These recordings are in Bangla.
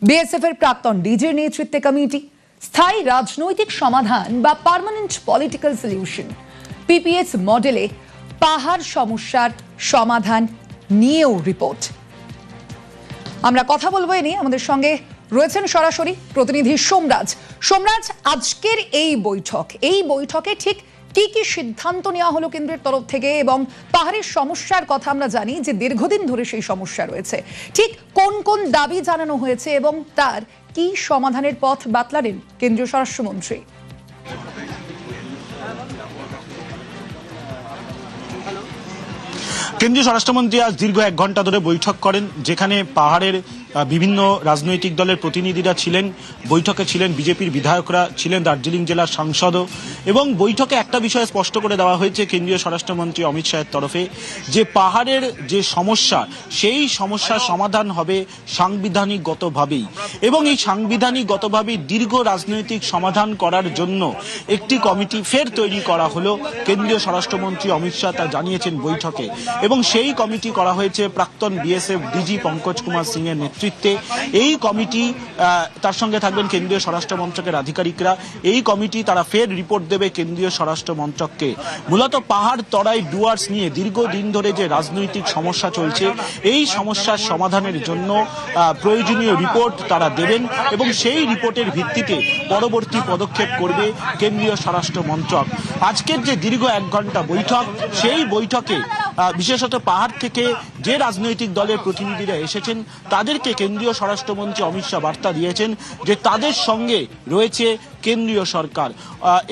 বিএসএফ এর প্রাক্তন ডিজির নেতৃত্বে কমিটি, স্থায়ী রাজনৈতিক সমাধান বা পার্মানেন্ট পলিটিক্যাল সলিউশন পিপিএস মডেলে পাহাড় সমস্যার সমাধান নিয়েও রিপোর্ট। আমরা কথা বলবো এ নিয়ে। আমাদের সঙ্গে রয়েছেন সরাসরি প্রতিনিধি সোমরাজ। সোমরাজ, আজকের এই বৈঠকে ঠিক কি কি সিদ্ধান্ত নেওয়া হলো কেন্দ্রের তরফ থেকে, এবং পাহাড়ের সমস্যার কথা আমরা জানি যে দীর্ঘদিন ধরে সেই সমস্যা রয়েছে, ঠিক কোন কোন দাবি জানানো হয়েছে এবং তার কি সমাধানের পথ বাতলালেন কেন্দ্রীয় স্বরাষ্ট্রমন্ত্রী? কেন্দ্রীয় স্বরাষ্ট্রমন্ত্রী আজ দীর্ঘ 1 ঘন্টা ধরে বৈঠক করেন, যেখানে পাহাড়ের বিভিন্ন রাজনৈতিক দলের প্রতিনিধিরা ছিলেন। বৈঠকে ছিলেন বিজেপির বিধায়করা, ছিলেন দার্জিলিং জেলার সাংসদও। এবং বৈঠকে একটা বিষয় স্পষ্ট করে দেওয়া হয়েছে কেন্দ্রীয় স্বরাষ্ট্রমন্ত্রী অমিত শাহের তরফে, যে পাহাড়ের যে সমস্যা, সেই সমস্যার সমাধান হবে সাংবিধানিকগতভাবেই, এবং এই সাংবিধানিকগতভাবেই দীর্ঘ রাজনৈতিক সমাধান করার জন্য একটি কমিটি ফের তৈরি করা হলো। কেন্দ্রীয় স্বরাষ্ট্রমন্ত্রী অমিত শাহ তা জানিয়েছেন বৈঠকে, এবং সেই কমিটি করা হয়েছে প্রাক্তন বিএসএফ ডিজি পঙ্কজ কুমার সিং এর নেতৃত্বে। এই কমিটি, তার সঙ্গে থাকবেন কেন্দ্রীয় স্বরাষ্ট্র মন্ত্রকের আধিকারিকরা। এই কমিটি তারা ফের রিপোর্ট দেবে কেন্দ্রীয় স্বরাষ্ট্র মন্ত্রককে। মূলত পাহাড় তরাই ডুয়ার্স নিয়ে দীর্ঘদিন ধরে যে রাজনৈতিক সমস্যা চলছে, এই সমস্যার সমাধানের জন্য প্রয়োজনীয় রিপোর্ট তারা দেবেন, এবং সেই রিপোর্টের ভিত্তিতে পরবর্তী পদক্ষেপ করবে কেন্দ্রীয় স্বরাষ্ট্র মন্ত্রক। আজকের যে দীর্ঘ 1 ঘন্টা বৈঠক, সেই বৈঠকে বিশেষত পাহাড় থেকে যে রাজনৈতিক দলের প্রতিনিধিরা এসেছেন, তাদেরকে কেন্দ্রীয় স্বরাষ্ট্রমন্ত্রী অমিত শাহ বার্তা দিয়েছেন যে তাদের সঙ্গে রয়েছে কেন্দ্রীয় সরকার।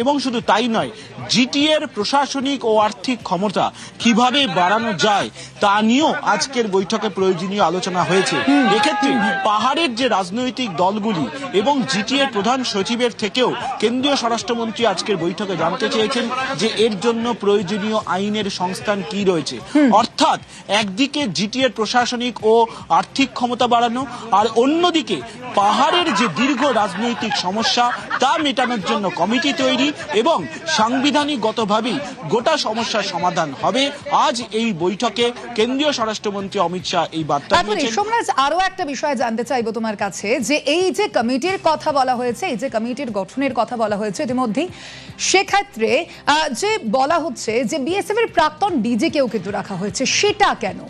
এবং শুধু তাই নয়, জিটিএর প্রশাসনিক ও আর্থিক ক্ষমতা কিভাবে বাড়ানো যায় তা নিয়েও আজকের বৈঠকে প্রয়োজনীয় আলোচনা হয়েছে। এক্ষেত্রে পাহাড়ের যে রাজনৈতিক দলগুলি এবং জিটিএর প্রধান সচিবের থেকেও কেন্দ্রীয় স্বরাষ্ট্রমন্ত্রী আজকের বৈঠকে জানতে চেয়েছেন যে এর জন্য প্রয়োজনীয় আইনের সংস্থান কি রয়েছে। অর্থাৎ একদিকে জিটিএর প্রশাসনিক ও আর্থিক ক্ষমতা বাড়ানো, আর অন্যদিকে পাহাড়ের যে দীর্ঘ রাজনৈতিক সমস্যা তা মেটানোর জন্য কমিটি তৈরি, এবং সাংবিধানিকগতভাবেই গোটা সমস্যার সমাধান হবে। আজ এই বৈঠকে কেন্দ্রীয় স্বরাষ্ট্রমন্ত্রী অমিত শাহ এই বার্তা দিয়েছেন। সোমরাজ, আরো একটা বিষয় জানতে চাইবো তোমার কাছে, যে এই যে কমিটির কথা বলা হয়েছে, এই যে কমিটির গঠনের কথা বলা হয়েছে ইতিমধ্যেই, সেক্ষেত্রে যে বলা হচ্ছে যে বিএসএফ এর প্রাক্তন ডিজি কেও কিন্তু রাখা হয়েছে, সেটা কেন?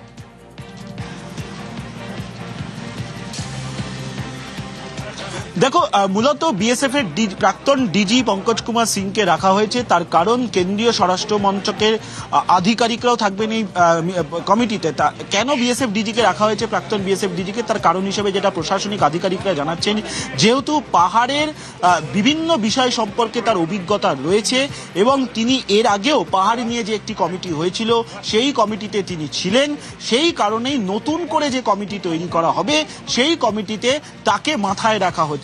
দেখো, মূলত বিএসএফ এর প্রাক্তন ডিজি পঙ্কজ কুমার সিংকে রাখা হয়েছে, তার কারণ কেন্দ্রীয় স্বরাষ্ট্র মন্ত্রকের আধিকারিকরাও থাকবেন এই কমিটিতে। কেন বিএসএফ ডিজিকে রাখা হয়েছে, প্রাক্তন বিএসএফ ডিজিকে, তার কারণ হিসেবে যেটা প্রশাসনিক আধিকারিকরা জানাচ্ছেন, যেহেতু পাহাড়ের বিভিন্ন বিষয় সম্পর্কে তার অভিজ্ঞতা রয়েছে, এবং তিনি এর আগেও পাহাড় নিয়ে যে একটি কমিটি হয়েছিল সেই কমিটিতে তিনি ছিলেন। সেই কারণেই নতুন করে যে কমিটি তৈরি করা হবে, সেই কমিটিতে তাকে মাথায় রাখা হচ্ছে।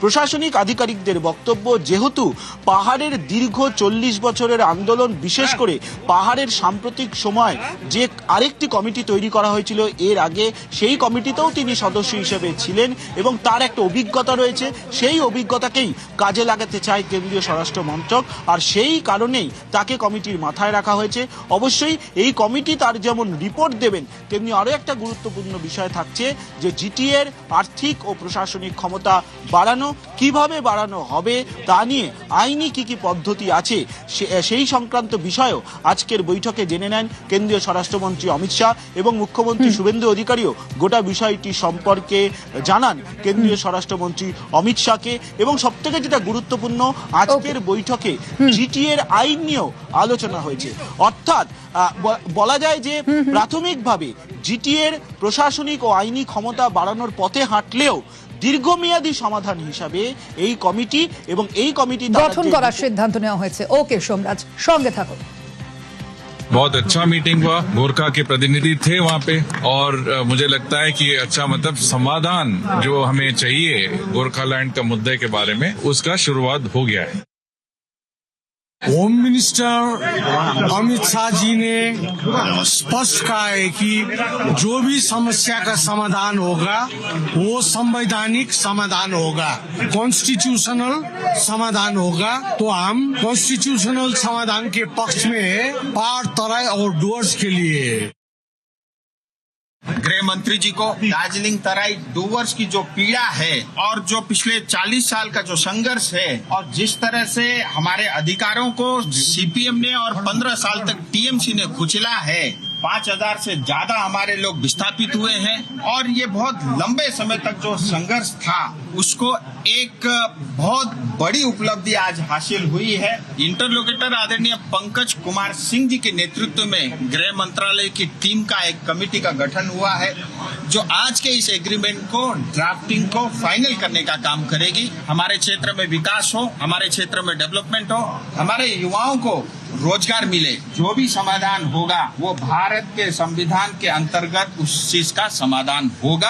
প্রশাসনিক আধিকারিকদের বক্তব্য, যেহেতু পাহাড়ের দীর্ঘ 40 বছরের আন্দোলন, বিশেষ করে পাহাড়ের সাম্প্রতিক সময় যে আরেকটি কমিটি তৈরি করা হয়েছিল এর আগে, সেই কমিটিতেও তিনি সদস্য হিসেবে ছিলেন, এবং তার একটা অভিজ্ঞতা রয়েছে। সেই অভিজ্ঞতাকেই কাজে লাগাতে চায় কেন্দ্রীয় স্বরাষ্ট্র মন্ত্রক, আর সেই কারণেই তাকে কমিটির মাথায় রাখা হয়েছে। অবশ্যই এই কমিটি তার যেমন রিপোর্ট দেবেন, তেমনি আরো একটা গুরুত্বপূর্ণ বিষয় থাকছে যে জিটিএর আর্থিক ও প্রশাসনিক ক্ষমতা বাড়ানো, কিভাবে বাড়ানো হবে তা নিয়ে আইনি কি কি পদ্ধতি আছে, সেই সংক্রান্ত বিষয়ও আজকের বৈঠকে জেনে নেন কেন্দ্রীয় স্বরাষ্ট্রমন্ত্রী অমিত শাহ, এবং মুখ্যমন্ত্রী শুভেন্দু অধিকারীও গোটা বিষয়টি সম্পর্কে জানান কেন্দ্রীয় স্বরাষ্ট্রমন্ত্রী অমিত শাহকে। এবং সবথেকে যেটা গুরুত্বপূর্ণ, আজকের বৈঠকে জিটিএর আইন নিয়েও আলোচনা হয়েছে। অর্থাৎ বলা যায় যে প্রাথমিকভাবে জিটিএর প্রশাসনিক ও আইনি ক্ষমতা বাড়ানোর পথে হাঁটলেও দীর্ঘমেয়াদী সমাধান হিসাবে এই কমিটি এবং এই কমিটি গঠন করার সিদ্ধান্ত নেওয়া হয়েছে। ওকে সোমরাজ, সঙ্গে থাকো। बहुत अच्छा मीटिंग हुआ, गोरखा के प्रतिनिधि थे वहाँ पे, और मुझे लगता है कि अच्छा मतलब समाधान जो हमें चाहिए गोरखालैंड का मुद्दे के बारे में, उसका शुरुआत हो गया है। होम मिनिस्टर अमित शाह जी ने स्पष्ट कहा है कि जो भी समस्या का समाधान होगा वो संवैधानिक समाधान होगा, कॉन्स्टिट्यूशनल समाधान होगा। तो हम कॉन्स्टिट्यूशनल समाधान के पक्ष में हैं, पहाड़ तराई और डुअर्स के लिए। गृह मंत्री जी को दार्जिलिंग तराई डूवर्स की जो पीड़ा है और जो पिछले 40 साल का जो संघर्ष है और जिस तरह से हमारे अधिकारों को सीपीएम ने और 15 साल तक टीएमसी ने कुचला है, 5000 से ज्यादा हमारे लोग विस्थापित हुए हैं और ये बहुत लंबे समय तक जो संघर्ष था उसको एक बहुत बड़ी उपलब्धि आज हासिल हुई है। इंटरलोकेटर आदरणीय पंकज कुमार सिंह जी के नेतृत्व में गृह मंत्रालय की टीम का एक कमेटी का गठन हुआ है जो आज के इस एग्रीमेंट को ड्राफ्टिंग को फाइनल करने का काम करेगी। हमारे क्षेत्र में विकास हो, हमारे क्षेत्र में डेवलपमेंट हो, हमारे युवाओं को रोजगार मिले, जो भी समाधान होगा वो भारत के संविधान के अंतर्गत उस चीज का समाधान होगा।